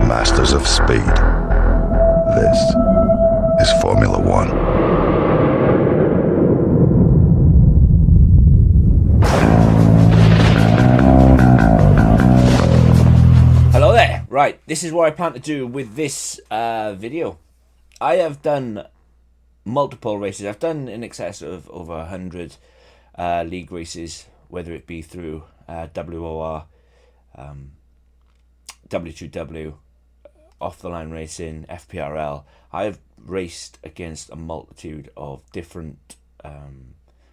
masters of speed. This is Formula One. Hello there. Right, this is what I plan to do with this video. I have done multiple races. I've done in excess of over 100 league races, whether it be through WOR, W2W, off-the-line racing, FPRL. I've raced against a multitude of different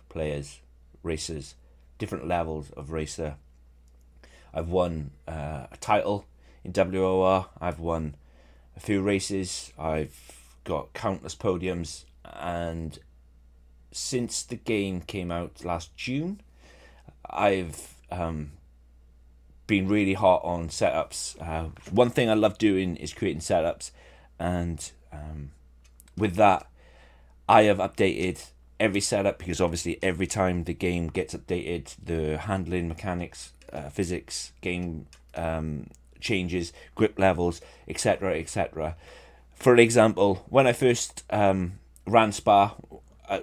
players, racers, different levels of racer. I've won a title in WOR. I've won a few races. I've got countless podiums, and since the game came out last June, I've been really hot on setups. One thing I love doing is creating setups, and with that, I have updated every setup, because obviously every time the game gets updated, the handling mechanics, physics, game changes, grip levels, etc, etc. For example, when I first ran Spa,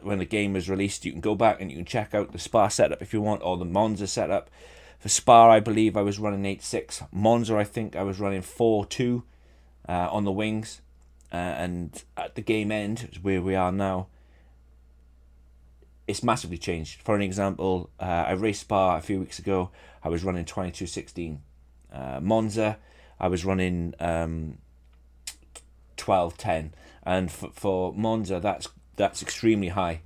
when the game was released, you can go back and you can check out the Spa setup if you want, or the Monza setup. For Spa, I believe I was running 8.6. Monza, I think I was running 4.2 on the wings. And at the game end, where we are now, it's massively changed. For an example, I raced Spa a few weeks ago. I was running 22.16. Monza, I was running 12.10. And for Monza, that's extremely high.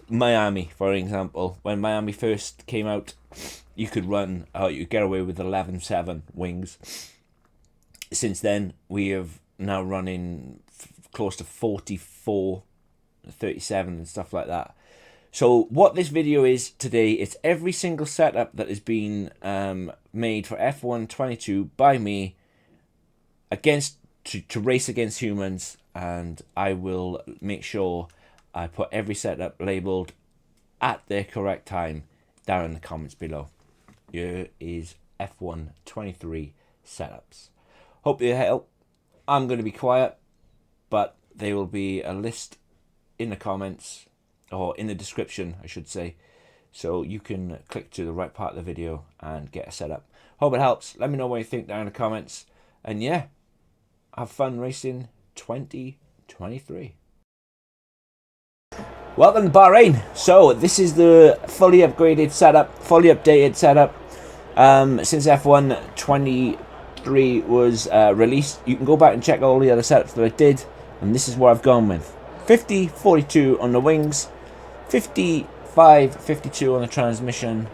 Miami, for example, when Miami first came out, you could run, you could get away with 11.7 wings. Since then, we have now running close to 44, 37 and stuff like that. So what this video is today, it's every single setup that has been made for F1 22 by me against to race against humans, and I will make sure I put every setup labelled at their correct time down in the comments below. Here is F1 23 setups. Hope you help. I'm going to be quiet, but there will be a list in the comments, or in the description, I should say, so you can click to the right part of the video and get a setup. Hope it helps. Let me know what you think down in the comments. And yeah, have fun racing 2023. Welcome to Bahrain. So this is the fully upgraded setup, fully updated setup. Since F1 23 was released, you can go back and check all the other setups that I did, and this is what I've gone with. 50-42 on the wings, 55-52 on the transmission.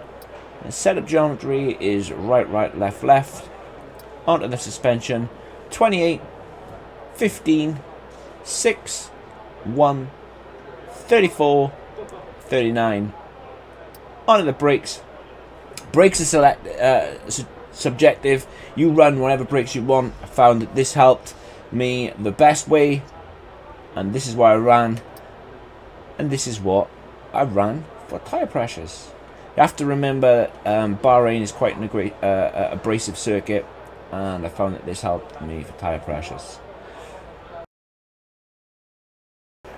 The setup geometry is right, left, left. Onto the suspension, 28, 15, 6, 1, 34, 39. Onto the brakes. Brakes are subjective. You run whatever brakes you want. I found that this helped me the best way, and this is what I ran, and this is what I ran for tyre pressures. You have to remember Bahrain is quite an abrasive circuit, and I found that this helped me for tyre pressures.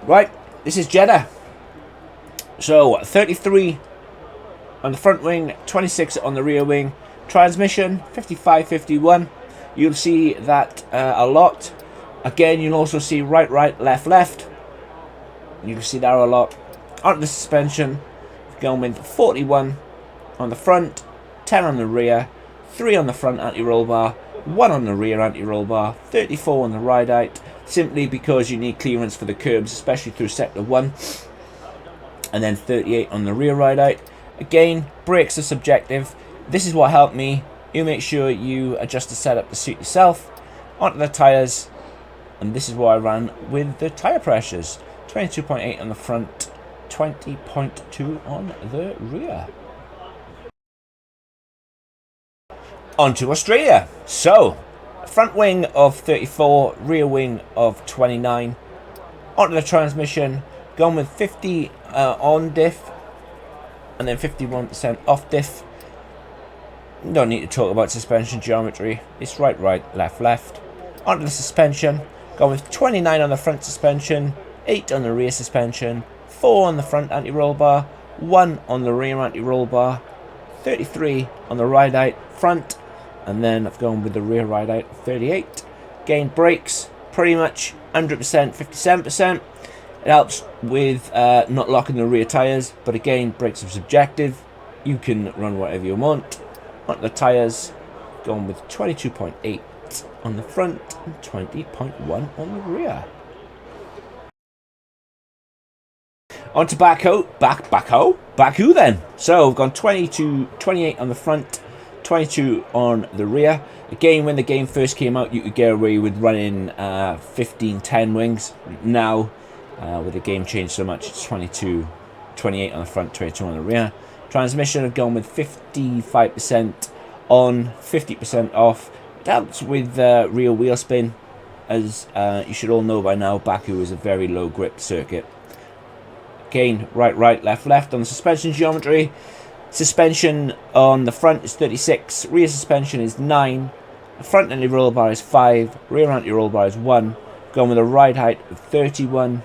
Right, this is Jeddah. So 33 on the front wing, 26 on the rear wing. Transmission 55-51. You'll see that a lot. Again, you'll also see right, left, left. You can see that a lot. On the suspension, going with 41 on the front, 10 on the rear, 3 on the front anti-roll bar, 1 on the rear anti-roll bar, 34 on the ride height, simply because you need clearance for the curbs, especially through sector 1, and then 38 on the rear ride height. Again, brakes are subjective. This is what helped me. You make sure you adjust the setup to suit yourself. Onto the tyres, and this is what I ran with the tyre pressures. 22.8 on the front, 20.2 on the rear. On to Australia. So, front wing of 34, rear wing of 29. Onto the transmission, going with 50 on diff, and then 51% off diff. Don't need to talk about suspension geometry. It's right, left, left. Onto the suspension, going with 29 on the front suspension, 8 on the rear suspension, 4 on the front anti-roll bar, 1 on the rear anti-roll bar, 33 on the ride height front, and then I've gone with the rear ride height 38. Again, brakes pretty much 100%, 57%. It helps with not locking the rear tyres, but again, brakes are subjective. You can run whatever you want. Onto the tyres, going with 22.8 on the front and 20.1 on the rear. Onto Baku then. So I've gone 28 on the front, 22 on the rear. Again, when the game first came out, you could get away with running 15-10 wings. Now, with the game changed so much, it's 28 on the front, 22 on the rear. Transmission, I've gone with 55% on, 50% off. It helps with rear wheel spin. As you should all know by now, Baku is a very low grip circuit. Again, right, left on the suspension geometry. Suspension on the front is 36, rear suspension is 9, the front anti-roll bar is 5, rear anti-roll bar is 1. Going with a ride height of 31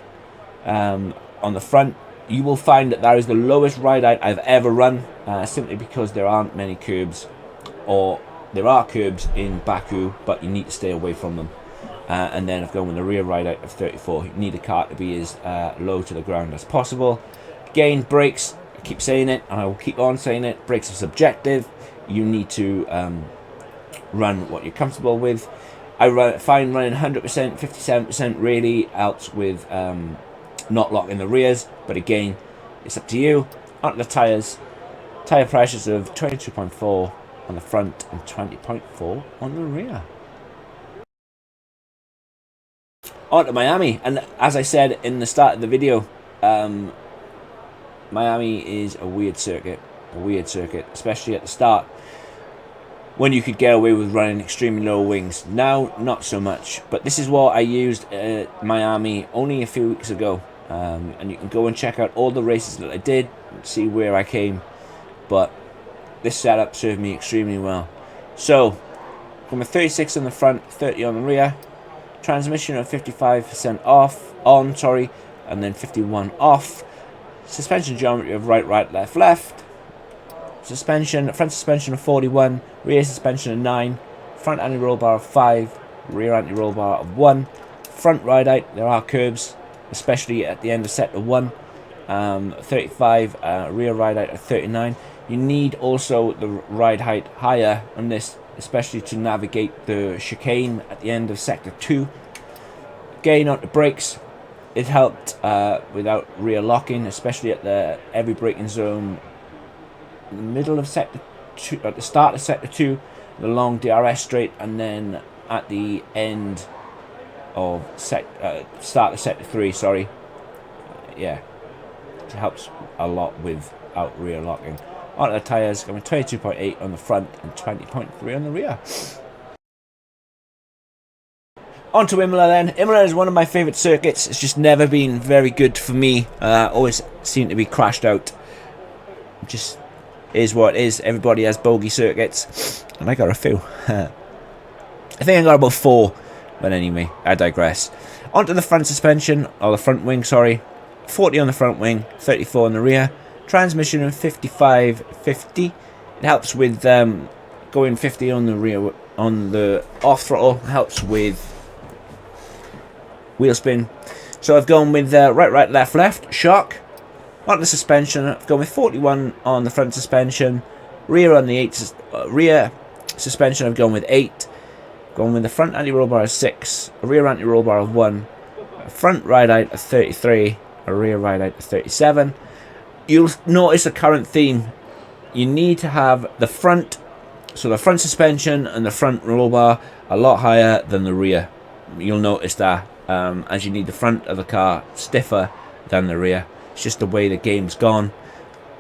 on the front. You will find that is the lowest ride height I've ever run, simply because there aren't many curbs, or there are curbs in Baku, but you need to stay away from them. And then I've gone with a rear ride height of 34. You need a car to be as low to the ground as possible. Again, brakes, I keep saying it, and I will keep on saying it, brakes are subjective. You need to run what you're comfortable with. I find running 100%, 57% really helps with not locking the rears, but again, it's up to you. Onto the tyres, tyre pressures of 22.4 on the front and 20.4 on the rear. Onto Miami, and as I said in the start of the video, Miami is a weird circuit, especially at the start, when you could get away with running extremely low wings. Now, not so much, but this is what I used at Miami only a few weeks ago, and you can go and check out all the races that I did and see where I came, but this setup served me extremely well. So, from a 36 on the front, 30 on the rear, transmission of 55% on, and then 51 off. Suspension geometry of right, left. Suspension, front suspension of 41, rear suspension of 9, front anti-roll bar of 5, rear anti-roll bar of 1. Front ride height, there are curbs, especially at the end of sector 1. 35, rear ride height of 39. You need also the ride height higher on this, especially to navigate the chicane at the end of sector 2. Again, onto brakes, it helped without rear locking, especially at the heavy braking zone in the middle of sector 2, at the start of sector 2, the long DRS straight, and then at the end of start of sector 3, yeah, it helps a lot without rear locking. Onto the tyres, going 22.8 on the front and 20.3 on the rear. Onto Imola then. Imola is one of my favourite circuits. It's just never been very good for me. Always seem to be crashed out. Just is what it is. Everybody has bogey circuits, and I got a few. I think I got about 4, but anyway, I digress. Onto the front suspension, or the front wing, 40 on the front wing, 34 on the rear. Transmission of 55-50. It helps with going 50 on the rear, on the off throttle. Helps with wheel spin. So I've gone with right, left, shock. On the suspension, I've gone with 41 on the front suspension. Rear on the rear suspension, I've gone with 8. Gone with the front anti-roll bar of 6, a rear anti-roll bar of 1, a front ride height of 33, a rear ride height of 37. You'll notice a current theme. You need to have the front, so the front suspension and the front roll bar a lot higher than the rear. You'll notice that, as you need the front of the car stiffer than the rear. It's just the way the game's gone.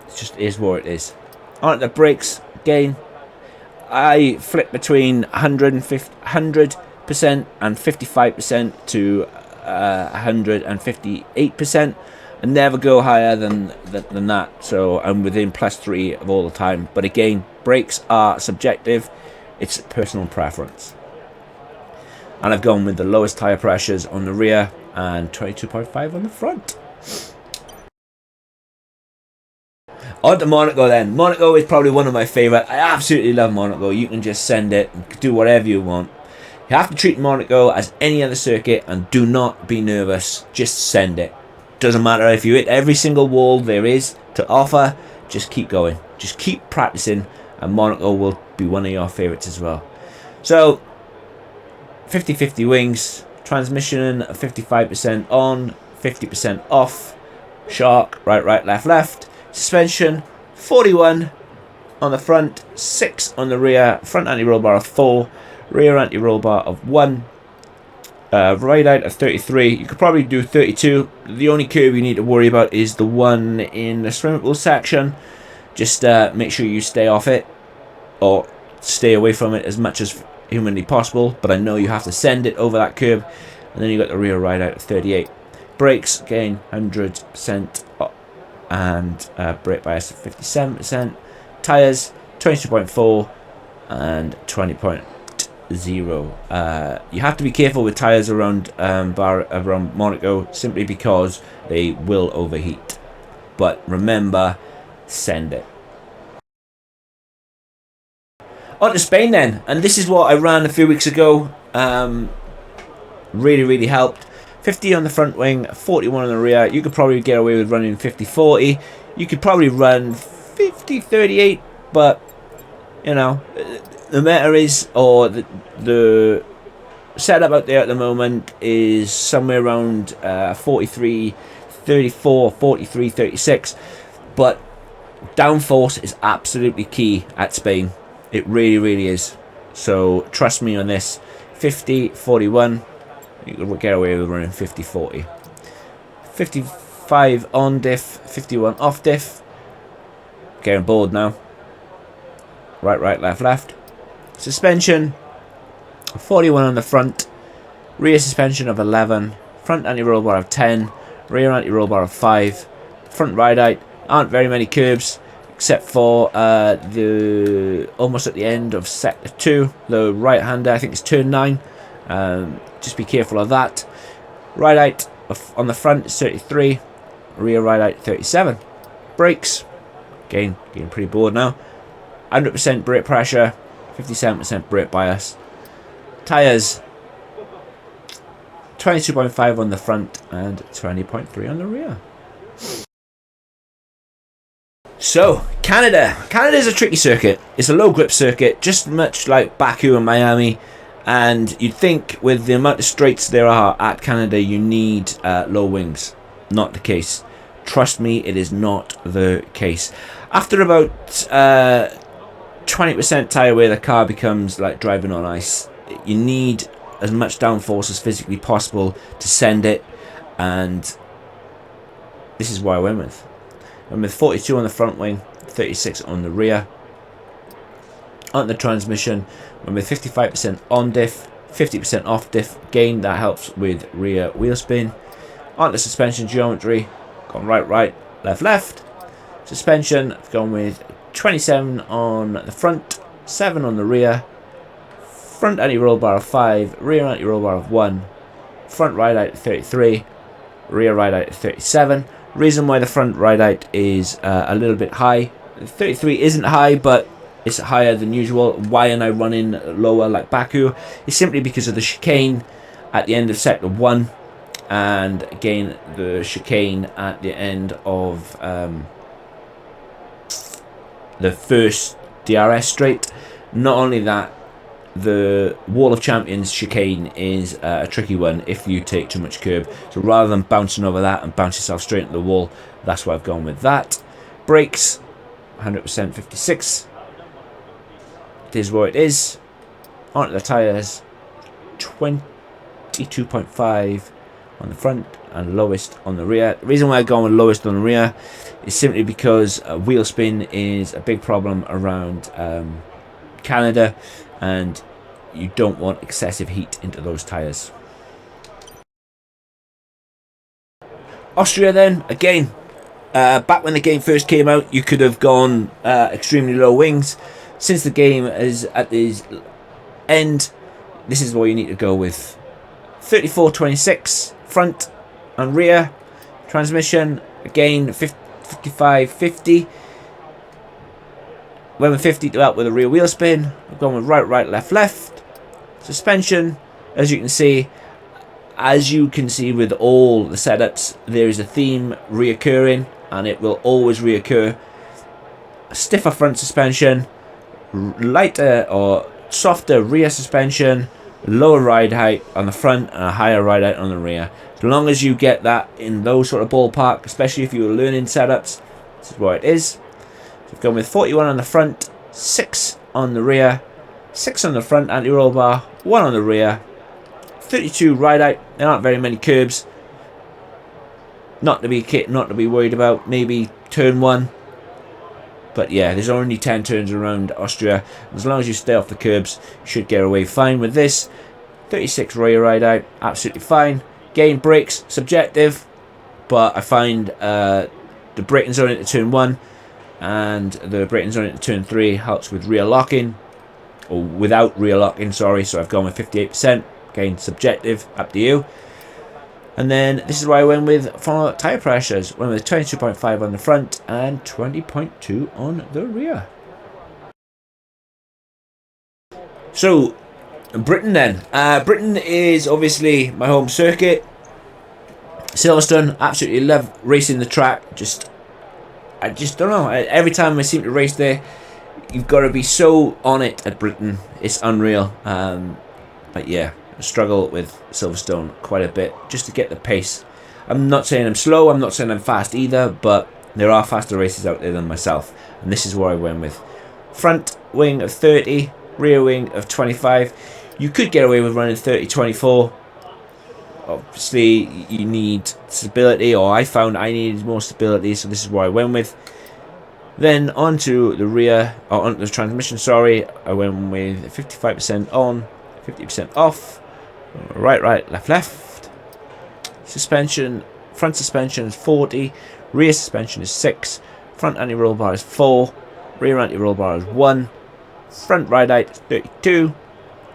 It just is what it is. On the brakes, again, I flip between 100% and 55% to 158%. and never go higher than that. So I'm within +3 of all the time. But again, brakes are subjective. It's personal preference. And I've gone with the lowest tyre pressures on the rear and 22.5 on the front. On to Monaco then. Monaco is probably one of my favourite. I absolutely love Monaco. You can just send it and do whatever you want. You have to treat Monaco as any other circuit and do not be nervous. Just send it. Doesn't matter if you hit every single wall there is to offer. Just keep going. Just keep practicing and Monaco will be one of your favourites as well. So 50-50 wings. Transmission 55% on, 50% off. Shark, right, left. Suspension 41 on the front, 6 on the rear. Front anti-roll bar of 4, rear anti-roll bar of 1. Ride out of 33. You could probably do 32. The only curve you need to worry about is the one in the swimming pool section. Just make sure you stay off it or stay away from it as much as humanly possible. But I know you have to send it over that curb. And then you got the rear ride out of 38. Brakes again 100% and brake bias of 57%. Tires 22.4 and 20.0. You have to be careful with tires around Monaco simply because they will overheat. But remember, send it. On to Spain then, and this is what I ran a few weeks ago. Really helped. 50 on the front wing, 41 on the rear. You could probably get away with running 50-40. You could probably run 50-38, but you know, the matter is, or the setup out there at the moment is somewhere around 43-34, 43-36. But downforce is absolutely key at Spain. It really is. So trust me on this. 50-41. You can get away with running 50-40. 55 on diff, 51 off diff. Getting bored now. Right, left. Suspension 41 on the front. Rear suspension of 11. Front anti-roll bar of 10. Rear anti-roll bar of 5. Front ride out. Aren't very many curbs except for the almost at the end of sector 2. The right hander, I think it's turn 9. Just be careful of that. Ride out on the front is 33. Rear ride out 37. Brakes. Again, getting pretty bored now. 100% brake pressure. 57% brake bias. Tyres. 22.5 on the front and 20.3 on the rear. So, Canada. Canada is a tricky circuit. It's a low grip circuit, just much like Baku and Miami. And you'd think with the amount of straights there are at Canada, you need low wings. Not the case. Trust me, it is not the case. After about 20% tyre wear, the car becomes like driving on ice. You need as much downforce as physically possible to send it. And this is what I went with. And with 42 on the front wing, 36 on the rear. On the transmission, and with 55% on diff, 50% off diff. Again, that helps with rear wheel spin. On the suspension geometry, gone right, left. Suspension, I've gone with 27 on the front, 7 on the rear. Front anti-roll bar of 5, rear anti-roll bar of 1. Front ride out at 33, rear ride out at 37. Reason why the front ride out is a little bit high. 33 isn't high, but it's higher than usual. Why am I running lower like Baku? It's simply because of the chicane at the end of sector 1, and again the chicane at the end of the first DRS straight. Not only that, the Wall of Champions chicane is a tricky one if you take too much curb. So rather than bouncing over that and bounce yourself straight into the wall, that's why I've gone with that. Brakes 100% 56. It is what it is. Onto the tyres, 22.5 on the front and lowest on the rear. The reason why I've gone with lowest on the rear is simply because wheel spin is a big problem around Canada, and you don't want excessive heat into those tyres. Austria then, again, back when the game first came out, you could have gone extremely low wings. Since the game is at its end, this is what you need to go with. 34-26 front and rear transmission. Again, 55-50. Went with 50 to help with a rear wheel spin. I've gone with right, right, left, left. Suspension, as you can see with all the setups, there is a theme reoccurring, and it will always reoccur. Stiffer front suspension, lighter or softer rear suspension, lower ride height on the front and a higher ride height on the rear. As long as you get that in those sort of ballpark, especially if you're learning setups, this is what it is. So we've gone with 41 on the front, 6 on the rear, 6 on the front anti-roll bar, 1 on the rear, 32 ride height. There aren't very many curbs. Not to be worried about. Maybe turn 1. But yeah, there's only 10 turns around Austria. As long as you stay off the curbs, you should get away fine with this. 36 rear ride height, absolutely fine. Gain brakes, subjective. But I find the braking zone into turn 1 and the braking zone into turn 3 helps with rear locking. Or without rear locking, sorry. So I've gone with 58%. Again, subjective, up to you. And then this is why I went with for tyre pressures. Went with 22.5 on the front and 20.2 on the rear. So, Britain then. Britain is obviously my home circuit. Silverstone, absolutely love racing the track. I just don't know. Every time I seem to race there, you've got to be so on it at Britain. It's unreal. But yeah. I struggle with Silverstone quite a bit just to get the pace. I'm not saying I'm slow, I'm not saying I'm fast either, but there are faster races out there than myself, and this is where I went with. Front wing of 30, rear wing of 25. You could get away with running 30-24. Obviously, you need stability, or I found I needed more stability, so this is what I went with. Then onto the rear, or onto the transmission, sorry, I went with 55% on, 50% off. Right, right, left, left. Suspension, front suspension is 40, rear suspension is 6, front anti-roll bar is 4, rear anti-roll bar is 1, front ride height is 32,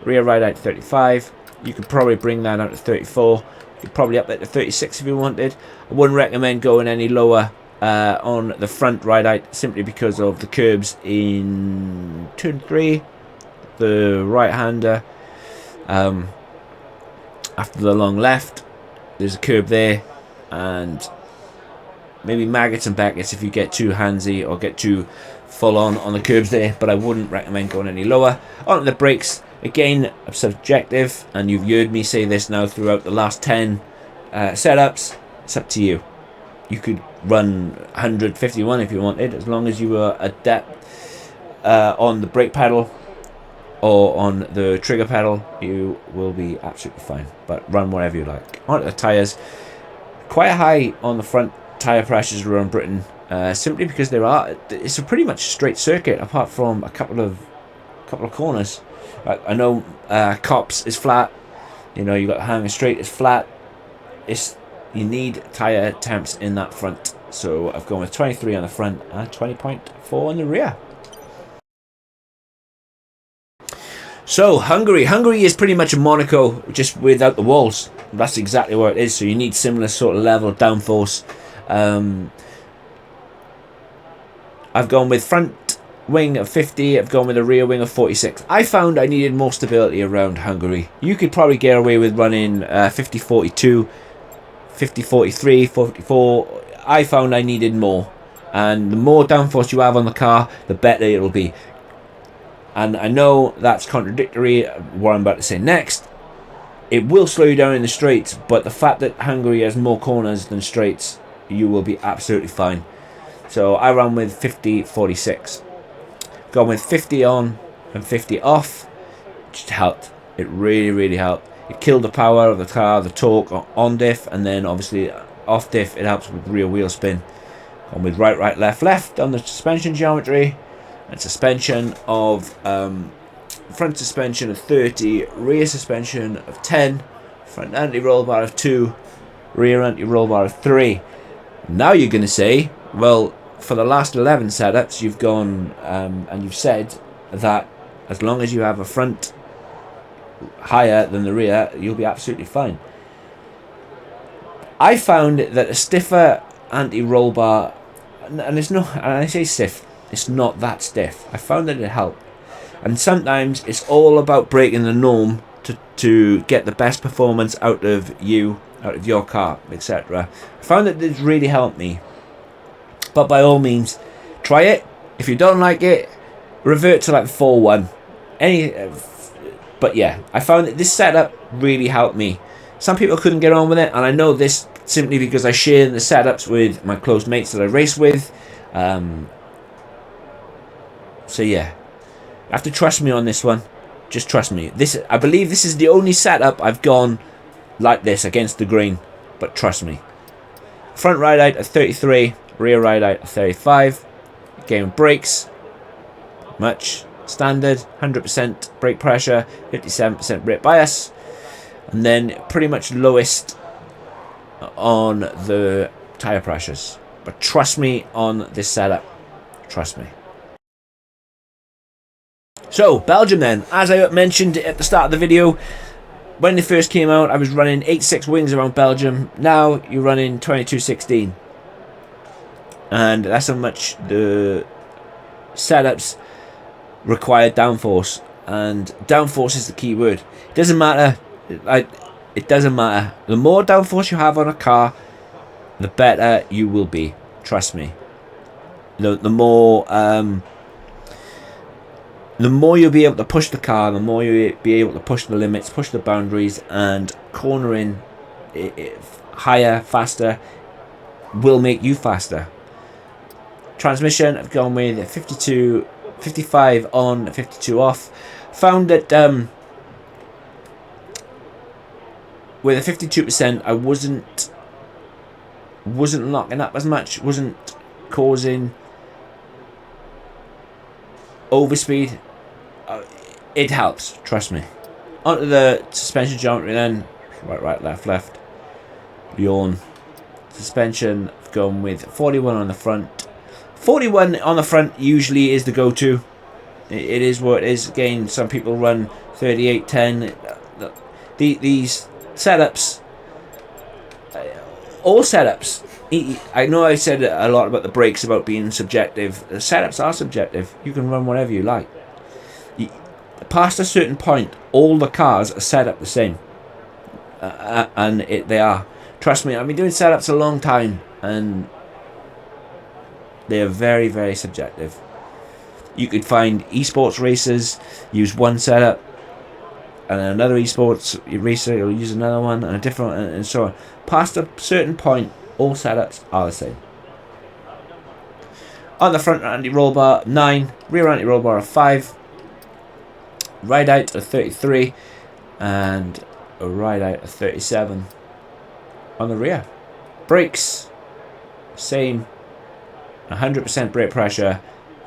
rear ride height 35. You could probably bring that out to 34. You could probably up that to 36 if you wanted. I wouldn't recommend going any lower on the front ride height simply because of the curbs in turn 3, the right-hander. After the long left, there's a curb there, and maybe maggots and buckets if you get too handsy or get too full on the curbs there, but I wouldn't recommend going any lower. On the brakes, again, subjective, and you've heard me say this now throughout the last 10 setups. It's up to you. You could run 151 if you wanted, as long as you were adept on the brake pedal or on the trigger pedal, you will be absolutely fine. But run whatever you like. On the tyres, quite high on the front tyre pressures around Britain, simply because it's a pretty much straight circuit apart from a couple of corners. I know Cops is flat. You know, you got Hanging Straight is flat. You need tyre temps in that front. So I've gone with 23 on the front and 20.4 on the rear. So, Hungary. Hungary is pretty much a Monaco, just without the walls. That's exactly what it is. So you need similar sort of level of downforce. I've gone with front wing of 50. I've gone with a rear wing of 46. I found I needed more stability around Hungary. You could probably get away with running 50-42, 50-43, 44. I found I needed more. And the more downforce you have on the car, the better it'll be. And I know that's contradictory, what I'm about to say next. It will slow you down in the straights, but the fact that Hungary has more corners than straights, you will be absolutely fine. So I ran with 50-46. Gone with 50 on and 50 off. It just helped. It really, really helped. It killed the power of the car, the torque on diff, and then obviously off diff, it helps with rear wheel spin. Gone with right, right, left, left on the suspension geometry. And suspension of front suspension of 30, rear suspension of 10, front anti-roll bar of 2, rear anti-roll bar of 3. Now you're going to say, well, for the last 11 setups, you've gone and you've said that as long as you have a front higher than the rear, you'll be absolutely fine. I found that a stiffer anti-roll bar, and it's not, and I say stiff, it's not that stiff. I found that it helped. And sometimes it's all about breaking the norm to get the best performance out of you, out of your car, etc. I found that this really helped me. But by all means, try it. If you don't like it, revert to like 4.1. But yeah, I found that this setup really helped me. Some people couldn't get on with it, and I know this simply because I share the setups with my close mates that I race with. So yeah, you have to trust me on this one. Just trust me. I believe this is the only setup I've gone like this against the grain, but trust me. Front ride height at 33, rear ride height at 35. Game of brakes, much standard, 100% brake pressure, 57% brake bias, and then pretty much lowest on the tire pressures. But trust me on this setup. Trust me. So, Belgium then. As I mentioned at the start of the video, when they first came out, I was running 8.6 wings around Belgium. Now, you're running 22.16. And that's how much the setups require downforce. And downforce is the key word. It doesn't matter. It doesn't matter. The more downforce you have on a car, the better you will be. Trust me. The more you'll be able to push the car, the more you'll be able to push the limits, push the boundaries, and cornering higher, faster will make you faster. Transmission, I've gone with 55 on, 52 off. Found that with a 52%, I wasn't locking up as much, wasn't causing overspeed. It helps, trust me. Onto the suspension geometry then. Right, left. Yawn. Suspension, I've gone with 41 on the front. 41 on the front usually is the go-to. It is what it is. Again, some people run 38-10. These setups, all setups, I know I said a lot about the brakes about being subjective. The setups are subjective. You can run whatever you like. Past a certain point, all the cars are set up the same. And they are. Trust me, I've been doing setups a long time, and they are very, very subjective. You could find esports racers use one setup, and another esports racer will use another one, and a different one, and so on. Past a certain point, all setups are the same. On the front anti-roll bar, 9. Rear anti-roll bar of 5. Ride height of 33. And a ride height of 37. On the rear. Brakes, same. 100% brake pressure.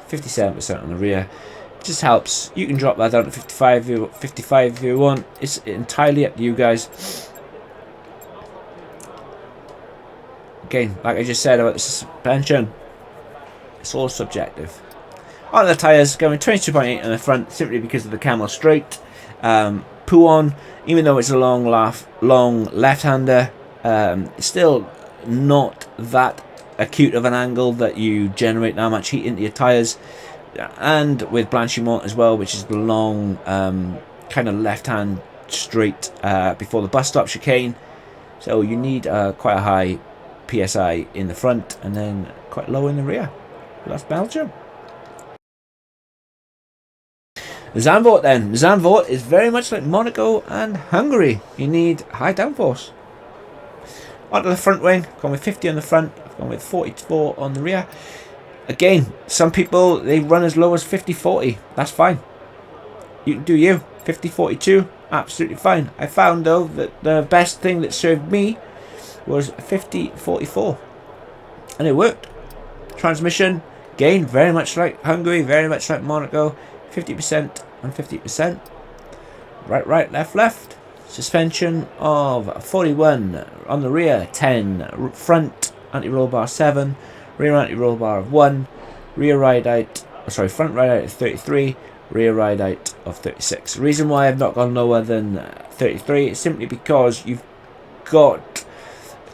57% on the rear. Just helps. You can drop that down to 55 if you want. It's entirely up to you guys. Again, like I just said about the suspension, it's all subjective. On the tyres, going 22.8 on the front simply because of the camel straight. Puon, even though it's a long left-hander, it's still not that acute of an angle that you generate that much heat into your tyres. And with Blanchimont as well, which is the long kind of left-hand straight before the bus stop chicane. So you need quite a high PSI in the front and then quite low in the rear. That's Belgium. The Zandvoort then. The Zandvoort is very much like Monaco and Hungary. You need high downforce. Onto the front wing. I've gone with 50 on the front. I've gone with 44 on the rear. Again, some people, they run as low as 50-40. That's fine. You can do you. 50-42. Absolutely fine. I found, though, that the best thing that served me was 50-44. And it worked. Transmission, again, very much like Hungary, very much like Monaco. 50% and 50%. Right, left. Suspension of 41 on the rear, 10. Front anti-roll bar 7. Rear anti-roll bar of 1. Front ride height of 33. rear ride height of 36. The reason why I've not gone lower than 33 is simply because you've got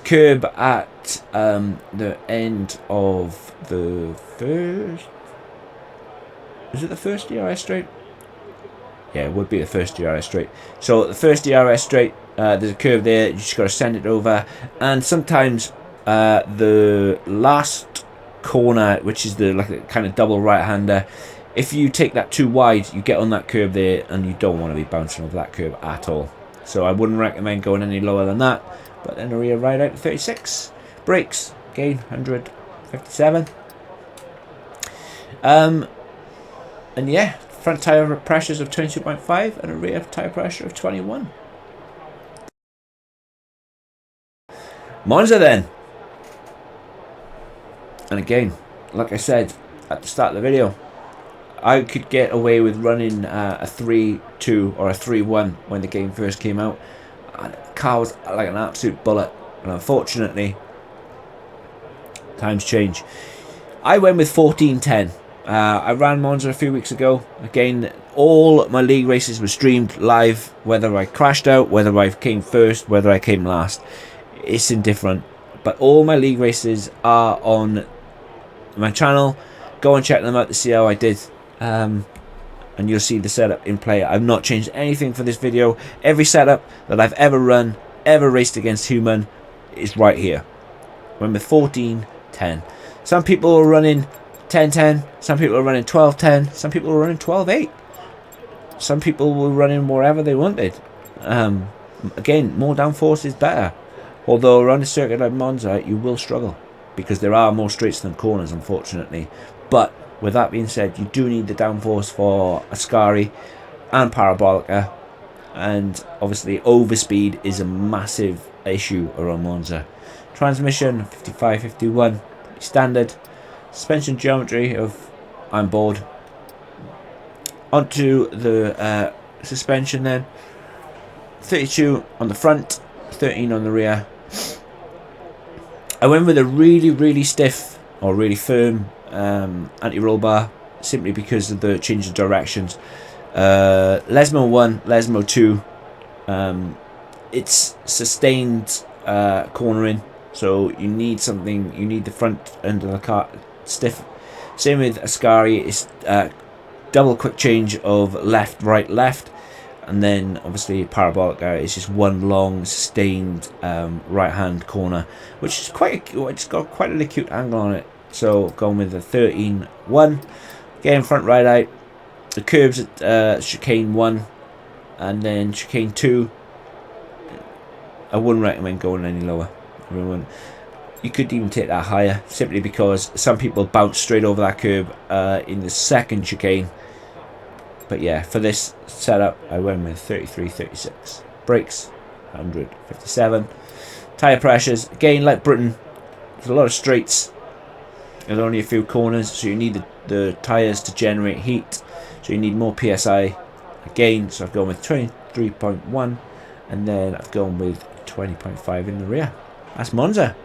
curb at the end of the first. Is it the first DRS straight? Yeah, it would be the first DRS straight. So the first DRS straight, there's a curve there. You just got to send it over, and sometimes the last corner, which is the like a kind of double right-hander, if you take that too wide, you get on that curve there, and you don't want to be bouncing over that curve at all. So I wouldn't recommend going any lower than that. But then a rear ride out to 36. Brakes, again, 157. And yeah, front tyre pressures of 22.5 and a rear tyre pressure of 21. Monza then. And again, like I said at the start of the video, I could get away with running a 3-2 or a 3-1 when the game first came out. And the car was like an absolute bullet. And unfortunately, times change. I went with 14.10. I ran Monza a few weeks ago. Again, all my league races were streamed live, whether I crashed out, whether I came first, whether I came last. It's indifferent. But all my league races are on my channel. Go and check them out to see how I did. And you'll see the setup in play. I've not changed anything for this video. Every setup that I've ever run, ever raced against human, is right here. Went with 14.10. Some people are running 10.10, some people are running 12.10, some people are running 12.8. Some people were running wherever they wanted. Again, more downforce is better. Although around a circuit like Monza, you will struggle because there are more straights than corners, unfortunately. But with that being said, you do need the downforce for Ascari and Parabolica, and obviously overspeed is a massive issue around Monza. Transmission 55-51, standard. Suspension geometry of I'm bored. Onto the suspension then. 32 on the front, 13 on the rear. I went with a really stiff or really firm anti-roll bar simply because of the change of directions. Lesmo 1, Lesmo 2. It's sustained cornering, so you need something. You need the front end of the car stiff. Same with Ascari. It's double quick change of left, right, left, and then obviously Parabolica is just one long sustained right hand corner, which is it's got quite an acute angle on it. So going with the 13.1. Again, front right out. The curbs at chicane 1 and then chicane 2. I wouldn't recommend going any lower. You could even take that higher, simply because some people bounce straight over that curb in the second chicane. But yeah, for this setup, I went with 33-36. Brakes, 157. Tyre pressures, again, like Britain, there's a lot of straights and only a few corners, so you need the tyres to generate heat. So you need more PSI. Again, so I've gone with 23.1, and then I've gone with 20.5 in the rear. That's Monza.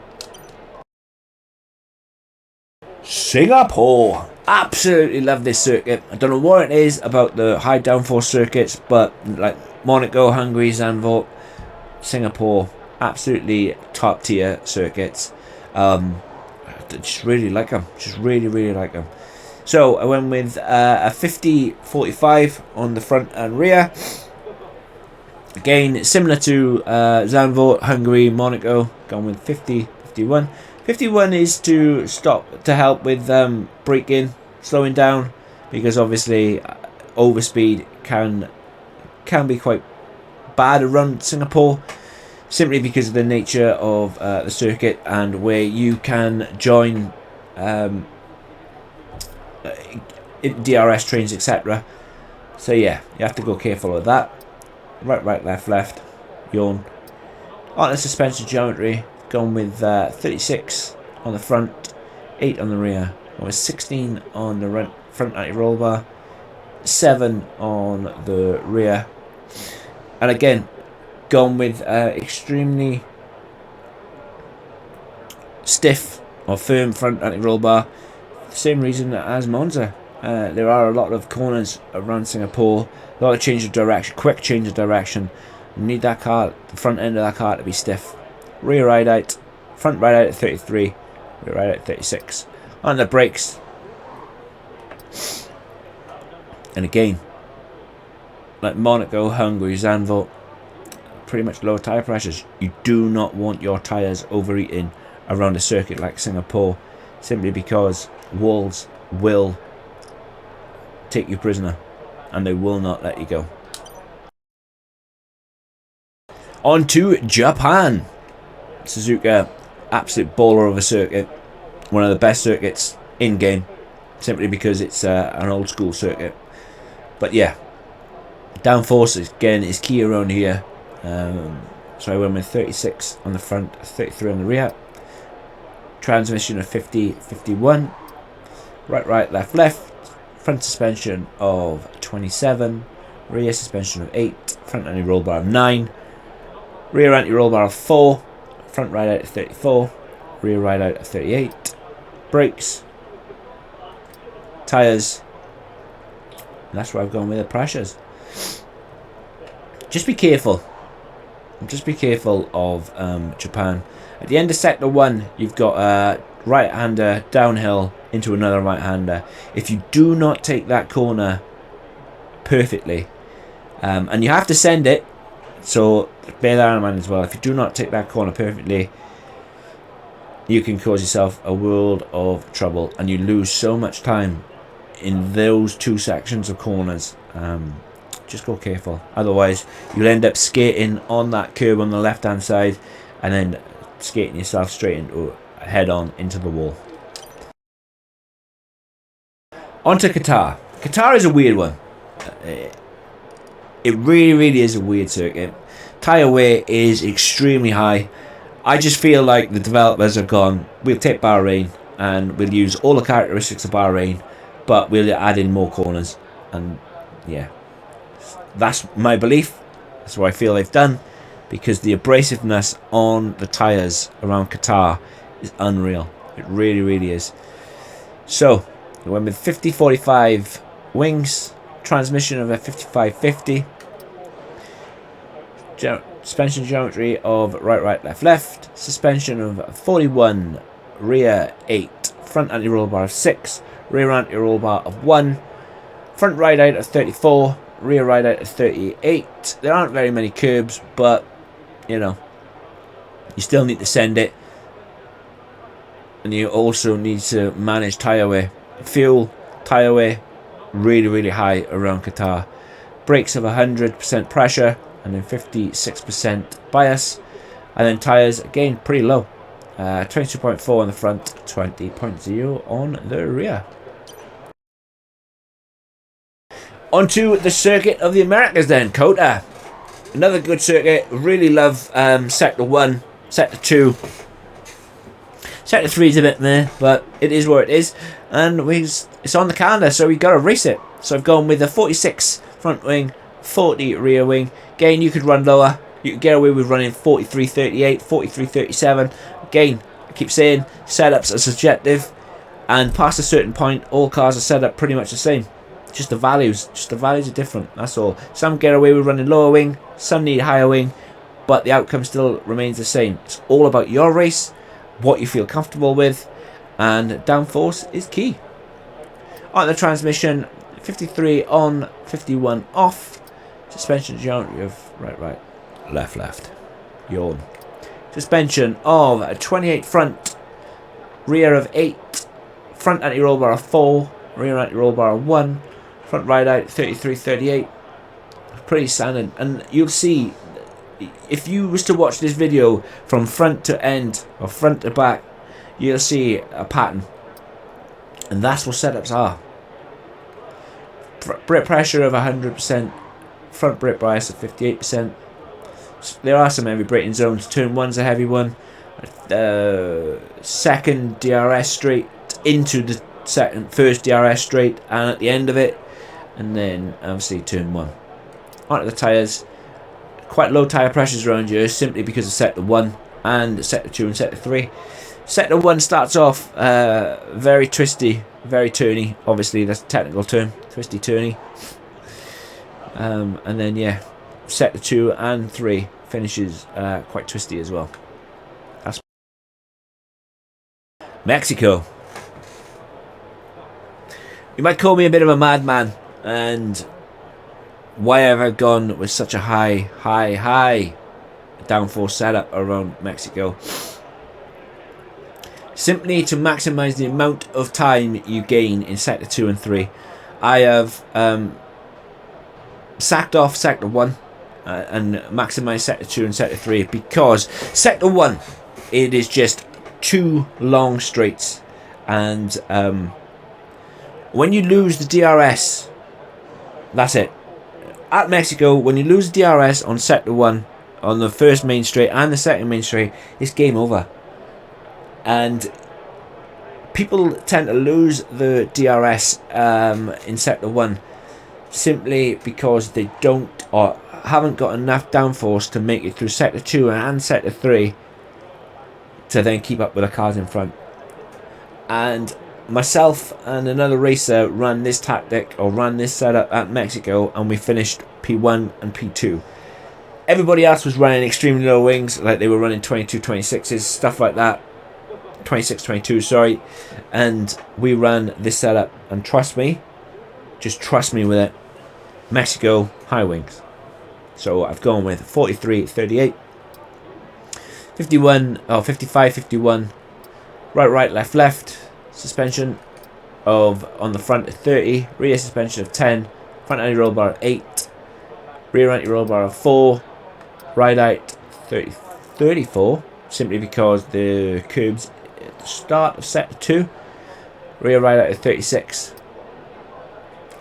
Singapore. Absolutely love this circuit. I don't know what it is about the high downforce circuits, but like Monaco, Hungary, Zandvoort, Singapore, absolutely top tier circuits. Just really like them. Just really like them. So I went with a 50-45 on the front and rear. Again, similar to Zandvoort, Hungary, Monaco, gone with 50-51. 51 is to help with braking, slowing down, because obviously overspeed can be quite bad around Singapore, simply because of the nature of the circuit and where you can join DRS trains, etc. So yeah, you have to go careful with that. Right, left, yawn. On the suspension geometry, gone with 36 on the front, 8 on the rear. Gone with 16 on the front anti-roll bar, 7 on the rear. And again, gone with extremely stiff or firm front anti-roll bar. Same reason as Monza. There are a lot of corners around Singapore, a lot of change of direction, quick change of direction. You need that car, the front end of that car, to be stiff. Rear ride out, front ride out at 33, rear ride out at 36. On the brakes. And again, like Monaco, Hungary, Zandvoort, pretty much low tyre pressures. You do not want your tyres overheating around a circuit like Singapore, simply because walls will take you prisoner and they will not let you go. On to Japan. Suzuka, absolute baller of a circuit, one of the best circuits in game, simply because it's an old school circuit. But yeah, downforce again is key around here. So I went with 36 on the front, 33 on the rear. Transmission of 50, 51. Right, left. Front suspension of 27. Rear suspension of 8. Front anti-roll bar of 9. Rear anti-roll bar of 4. Front ride out of 34. Rear ride out of 38. Brakes. Tyres. And that's where I've gone with the pressures. Just be careful. Just be careful of Japan. At the end of sector 1, you've got a right-hander downhill into another right-hander. If you do not take that corner perfectly, and you have to send it, so bear that in mind as well. If you do not take that corner perfectly, you can cause yourself a world of trouble, and you lose so much time in those two sections of corners. Just go careful, otherwise you'll end up skating on that curb on the left hand side and then skating yourself straight into head on into the wall. On to Qatar. Qatar is a weird one. It really is a weird circuit. Tyre wear is extremely high. I just feel like the developers have gone, we'll take Bahrain and we'll use all the characteristics of Bahrain, but we'll add in more corners. And yeah, that's my belief. That's what I feel they've done, because the abrasiveness on the tyres around Qatar is unreal. It really is. So we went with 50-45 wings, transmission of a 55-50, suspension geometry of right, left, suspension of 41, rear 8, front anti-roll bar of 6, rear anti-roll bar of 1, front ride out of 34, rear ride out of 38. There aren't very many curbs, but you know, you still need to send it, and you also need to manage tyre wear. Fuel, tyre wear, really high around Qatar. Brakes of 100% pressure and then 56% bias, and then tyres again pretty low, 22.4 on the front, 20.0 on the rear. Onto the circuit of the Americas then, Qatar. Another good circuit. Really love sector 1, sector 2. Sector 3 is a bit meh, but it is where it is, and it's on the calendar, so we got to race it. So I've gone with a 46 front wing, 40 rear wing. Again, you could run lower. You could get away with running 43-38, 43-37. Again, I keep saying setups are subjective, and past a certain point, all cars are set up pretty much the same. Just the values are different. That's all. Some get away with running lower wing, some need higher wing, but the outcome still remains the same. It's all about your race, what you feel comfortable with, and downforce is key. On the transmission, 53 on, 51 off. Suspension geometry of right, left. Yawn. Suspension of 28 front, rear of 8, front anti-roll bar of 4, rear anti-roll bar of 1, front ride out 33-38. Pretty standard, and you'll see, if you was to watch this video from front to end or front to back, you'll see a pattern, and that's what setups are. Brake pressure of 100%, front brake bias of 58%. There are some heavy braking zones. Turn 1's a heavy one. Second DRS straight into the first DRS straight, and at the end of it, and then obviously turn 1. Onto the tyres. Quite low tyre pressures around here, simply because of sector 1 and sector 2 and sector 3. Sector 1 starts off very twisty, very turny. Obviously, that's a technical term. Twisty, turny. And then, yeah, Sector 2 and 3 finishes quite twisty as well. That's Mexico. You might call me a bit of a madman, and why have I gone with such a high downforce setup around Mexico? Simply to maximize the amount of time you gain in Sector 2 and 3. I have sacked off Sector 1 and maximized Sector 2 and Sector 3 because Sector 1, it is just 2 long straights, and when you lose the DRS, that's it. At Mexico, when you lose the DRS on Sector 1, on the first main straight and the second main straight, it's game over. And people tend to lose the DRS in Sector 1 simply because they don't or haven't got enough downforce to make it through Sector 2 and Sector 3 to then keep up with the cars in front. And myself and another racer ran this tactic, or ran this setup at Mexico, and we finished P1 and P2. Everybody else was running extremely low wings, like they were running 22, 26s, stuff like that. 26, 22, sorry. And we ran this setup, and trust me, just trust me with it, Mexico, high wings. So I've gone with 43, 38, 51, 55, 51, right, left, suspension of, on the front of 30, rear suspension of 10, front anti-roll bar of 8, rear anti-roll bar of 4, ride out 34, simply because the curbs at the start of Sector 2, rear ride out of 36,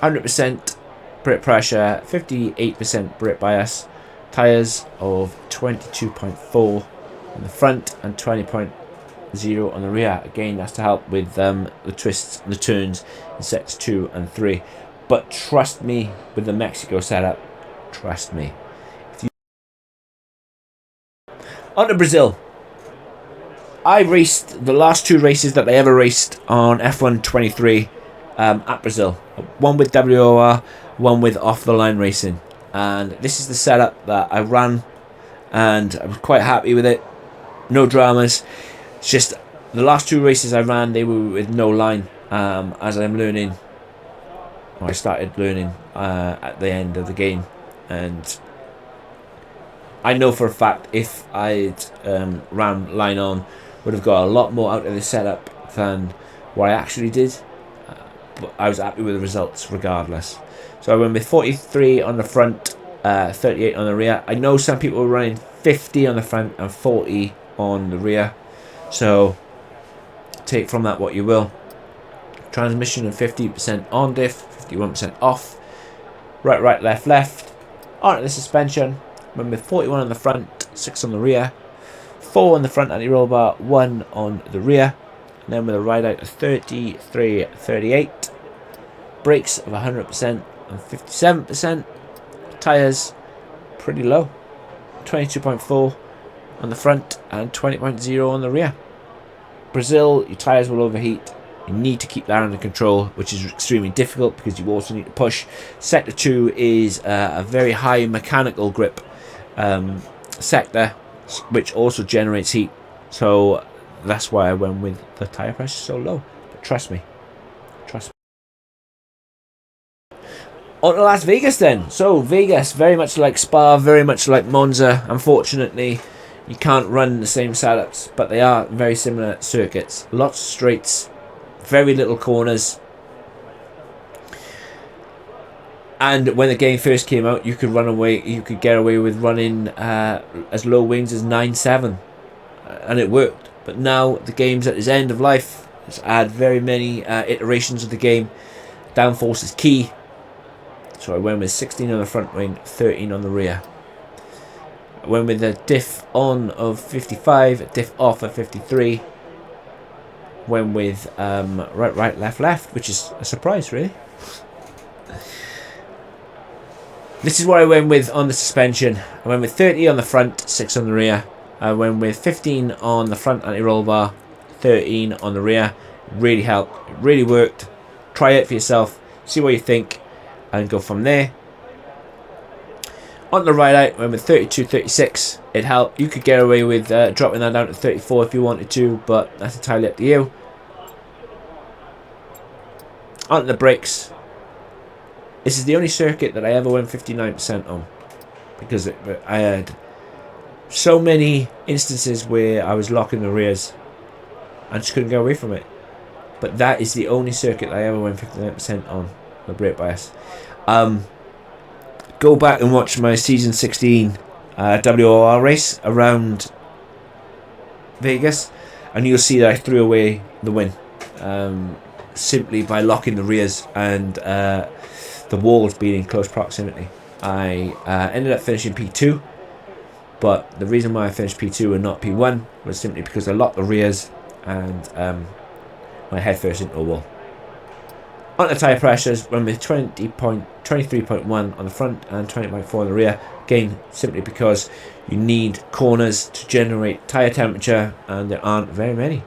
100% brake pressure, 58% brake bias, tyres of 22.4 on the front and 20.0 on the rear. Again, that's to help with the twists and the turns in Sectors 2 and 3. But trust me with the Mexico setup, trust me. On to Brazil. I raced the last 2 races that I ever raced on F1 23 at Brazil. One with WOR, one with off the line racing. And this is the setup that I ran, and I was quite happy with it. No dramas. It's just the last 2 races I ran, they were with no line. As I'm learning, or I started learning at the end of the game, and I know for a fact if I'd ran line on, would have got a lot more out of the setup than what I actually did. But I was happy with the results regardless. So I went with 43 on the front, 38 on the rear. I know some people were running 50 on the front and 40 on the rear. So take from that what you will. Transmission of 50% on diff, 51% off. Right, left. On the suspension. Went with 41 on the front, 6 on the rear. 4 on the front anti-roll bar, 1 on the rear. And then with a ride out of 33, 38. Brakes of 100% and 57%. Tyres pretty low, 22.4 on the front and 20.0 on the rear. Brazil, your tyres will overheat. You need to keep that under control, which is extremely difficult because you also need to push. Sector 2 is a very high mechanical grip sector, which also generates heat. So that's why I went with the tyre pressure so low. But trust me. On to Las Vegas then. So Vegas, very much like Spa, very much like Monza. Unfortunately, you can't run the same setups, but they are very similar circuits. Lots of straights, very little corners. And when the game first came out, you could get away with running as low wings as 9.7, and it worked. But now the game's at its end of life. It's had very many iterations of the game. Downforce is key. So I went with 16 on the front wing, 13 on the rear. I went with a diff on of 55, a diff off of 53. Went with right, left, which is a surprise, really. This is what I went with on the suspension. I went with 30 on the front, 6 on the rear. I went with 15 on the front anti-roll bar, 13 on the rear. Really helped. It really worked. Try it for yourself. See what you think. And go from there. On the right out, went with 32, 36. It helped. You could get away with dropping that down to 34 if you wanted to, but that's entirely up to you. On the brakes. This is the only circuit that I ever went 59% on, because I had so many instances where I was locking the rears and just couldn't get away from it. But that is the only circuit I ever went 59% on the brake bias. Go back and watch my season 16 WOR race around Vegas, and you'll see that I threw away the win simply by locking the rears and the walls being in close proximity. I ended up finishing P2, but the reason why I finished P2 and not P1 was simply because I locked the rears and my head first into a wall. On the tyre pressures, run with 23.1 on the front and 20.4 on the rear. Again, simply because you need corners to generate tyre temperature, and there aren't very many.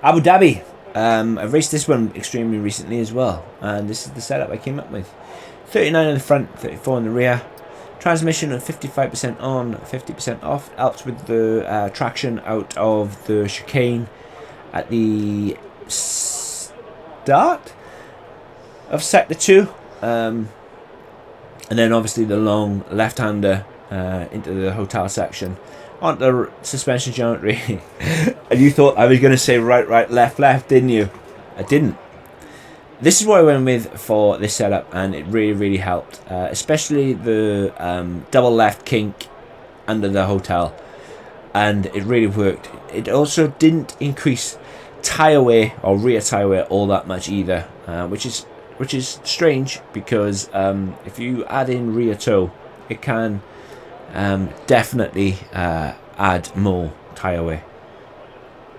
Abu Dhabi. I've raced this one extremely recently as well, and this is the setup I came up with. 39 on the front, 34 on the rear. Transmission of 55% on, 50% off. Helps with the traction out of the chicane at the start of sector 2, and then obviously the long left-hander into the hotel section. On the suspension geometry, and you thought I was going to say right, left, didn't you? I didn't. This is what I went with for this setup, and it really helped, especially the double left kink under the hotel, and it really worked. It also didn't increase tyre wear or rear tyre wear all that much either, which is strange, because if you add in rear toe, it can definitely add more tyre wear.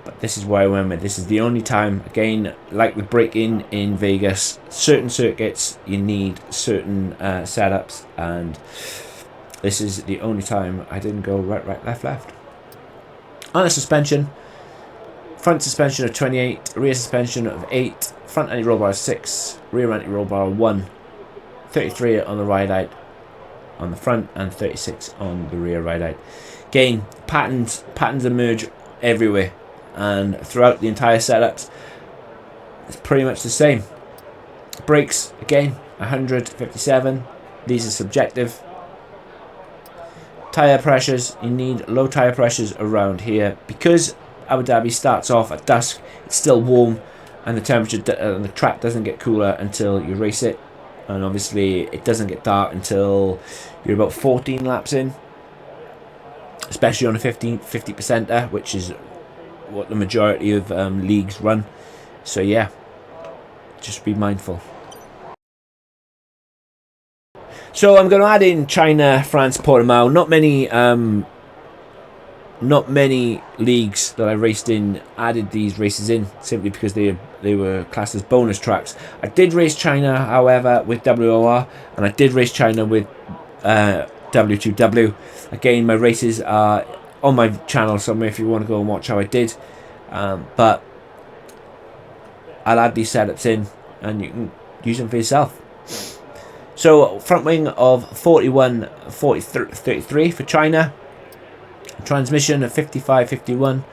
But this is why I went with. This is the only time, again, like with braking in Vegas, certain circuits you need certain setups, and this is the only time I didn't go right, left. On the suspension, front suspension of 28, rear suspension of 8, front anti-roll bar 6, rear anti-roll bar 1, 33 on the ride out on the front, and 36 on the rear ride out. Again, patterns emerge everywhere, and throughout the entire setups it's pretty much the same. Brakes, again, 157. These are subjective. Tyre pressures, you need low tyre pressures around here, because Abu Dhabi starts off at dusk. It's still warm, and the temperature and the track doesn't get cooler until you race it, and obviously it doesn't get dark until you're about 14 laps in, especially on a 50%er, which is what the majority of leagues run. So yeah, just be mindful. So I'm going to add in China, France, Portimao. Not many leagues that I raced in added these races in, simply because they were classed as bonus tracks. I did race China, however, with WOR, and I did race China with W2W. Again, my races are on my channel somewhere if you want to go and watch how I did. But I'll add these setups in, and you can use them for yourself. So front wing of 41, 40, 33 for China. Transmission of 55, 51.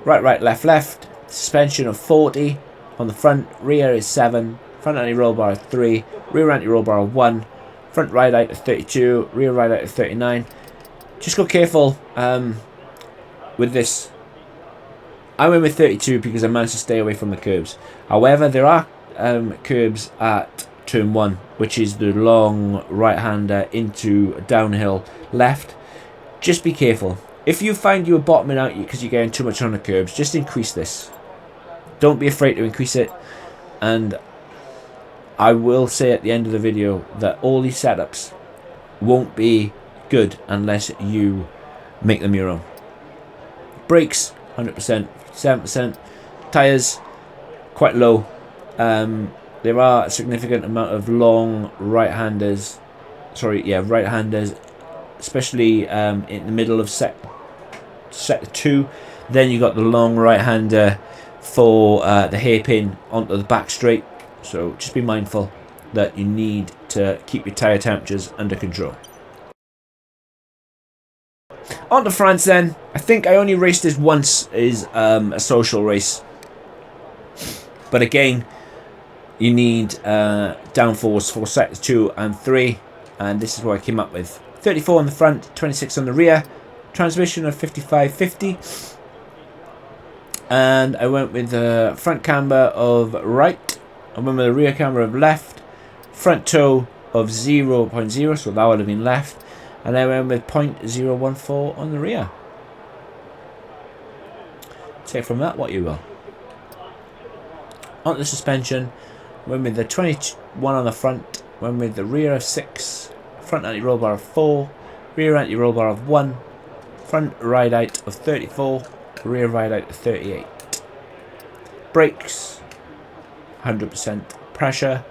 Right, left. Suspension of 40 on the front. Rear is 7. Front anti-roll bar 3. Rear anti-roll bar 1. Front ride out of 32. Rear ride out of 39. Just go careful with this. I went with 32 because I managed to stay away from the curbs. However, there are curbs at turn 1, which is the long right-hander into downhill left. Just be careful. If you find you are bottoming out because you're getting too much on the curbs, just increase this. Don't be afraid to increase it. And I will say at the end of the video that all these setups won't be good unless you make them your own. Brakes, 100%, 7%. Tyres, quite low. There are a significant amount of long right-handers, especially in the middle of sector sector 2. Then you got the long right-hander for the hairpin onto the back straight. So just be mindful that you need to keep your tyre temperatures under control. On to France then. I think I only raced this once, is a social race. But again, you need downforce for sectors 2 and 3. And this is what I came up with. 34 on the front, 26 on the rear. Transmission of 55-50. And I went with the front camber of right. I went with the rear camber of left. Front toe of 0.0, so that would have been left. And I went with 0.014 on the rear. Take from that what you will. On the suspension, went with the 21 on the front. Went with the rear of 6. Front anti-roll bar of 4. Rear anti-roll bar of 1. Front ride height of 34. Rear ride height of 38. Brakes, 100% pressure.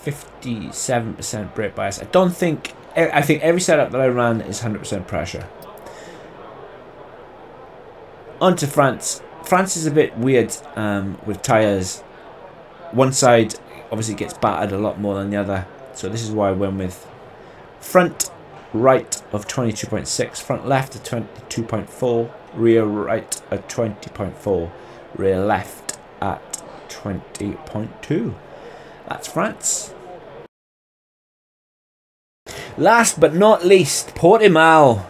57% brake bias. I think every setup that I ran is 100% pressure. On to France. France is a bit weird with tyres. One side obviously gets battered a lot more than the other. So this is why I went with front right of 22.6, front left of 22.4, rear right at 20.4, rear left at 20.2. That's France. Last but not least, Portimao.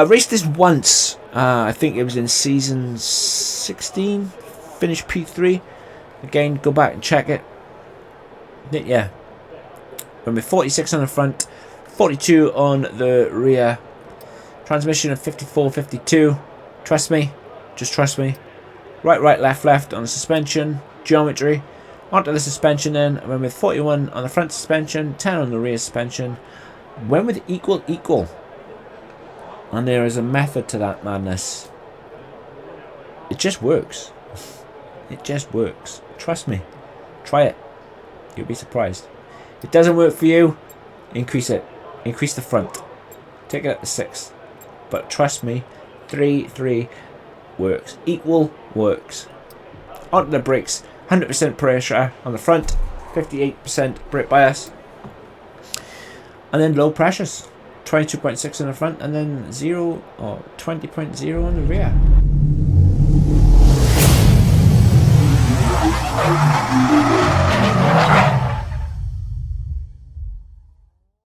Raced this once. I think it was in season 16. Finished P3. Again, go back and check it. Yeah. Went with 46 on the front, 42 on the rear. Transmission of 54-52. Trust me. Just trust me. Right, left on the suspension. Geometry. Onto the suspension then. I went with 41 on the front suspension, 10 on the rear suspension. Went with equal. And there is a method to that madness. It just works. It just works. Trust me. Try it. You'll be surprised. If it doesn't work for you, increase it. Increase the front. Take it up to 6. But trust me, 3 works. Equal works. Onto the brakes. 100% pressure on the front, 58% brake bias, and then low pressures, 22.6 on the front, and then 0 or 20.0 on the rear.